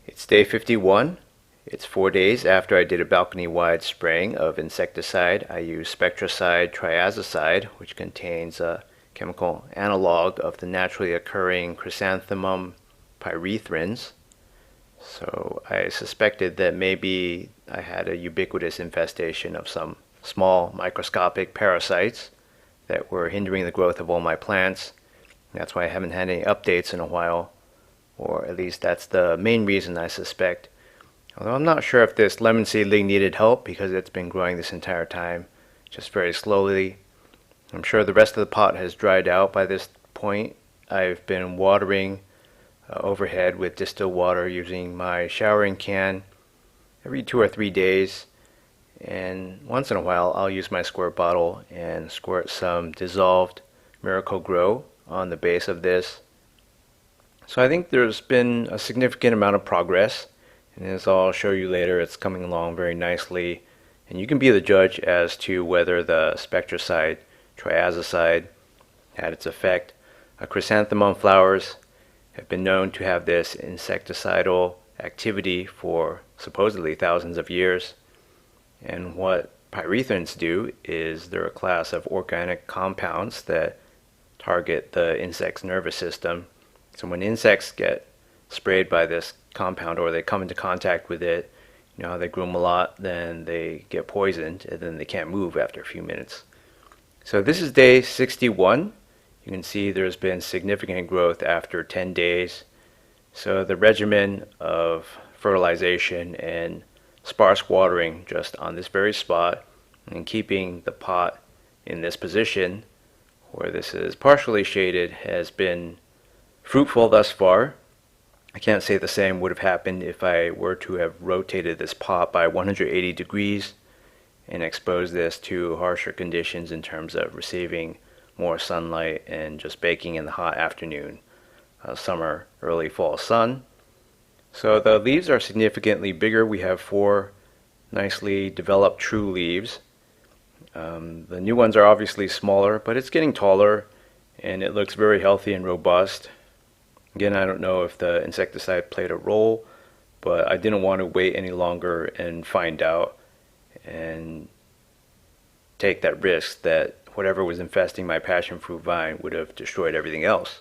It's day 51. It's 4 days after I did a balcony-wide spraying of insecticide. I used spectracide triazicide, which contains a chemical analog of the naturally occurring chrysanthemum pyrethrins. So I suspected that maybe I had a ubiquitous infestation of some small microscopic parasites that were hindering the growth of all my plants. That's why I haven't had any updates in a while, or at least that's the main reason I suspect. Although I'm not sure if this lemon seedling needed help because it's been growing this entire time, just very slowly. I'm sure the rest of the pot has dried out by this point. I've been watering overhead with distilled water using my showering can every 2 or 3 days. And once in a while, I'll use my squirt bottle and squirt some dissolved Miracle-Gro on the base of this. So I think there's been a significant amount of progress, and as I'll show you later, it's coming along very nicely. And you can be the judge as to whether the spectracide triazicide had its effect. Chrysanthemum flowers have been known to have this insecticidal activity for supposedly thousands of years. And what pyrethrins do is they're a class of organic compounds that target the insect's nervous system. So when insects get sprayed by this compound or they come into contact with it, you know how they groom a lot, then they get poisoned and then they can't move after a few minutes. So this is day 61. You can see there's been significant growth after 10 days. So the regimen of fertilization and sparse watering just on this very spot and keeping the pot in this position where this is partially shaded has been fruitful thus far. I can't say the same would have happened if I were to have rotated this pot by 180 degrees and exposed this to harsher conditions in terms of receiving more sunlight and just baking in the hot afternoon, summer, early fall sun. So the leaves are significantly bigger. We have 4 nicely developed true leaves. The new ones are obviously smaller, but it's getting taller and it looks very healthy and robust. Again, I don't know if the insecticide played a role, but I didn't want to wait any longer and find out and take that risk that whatever was infesting my passion fruit vine would have destroyed everything else.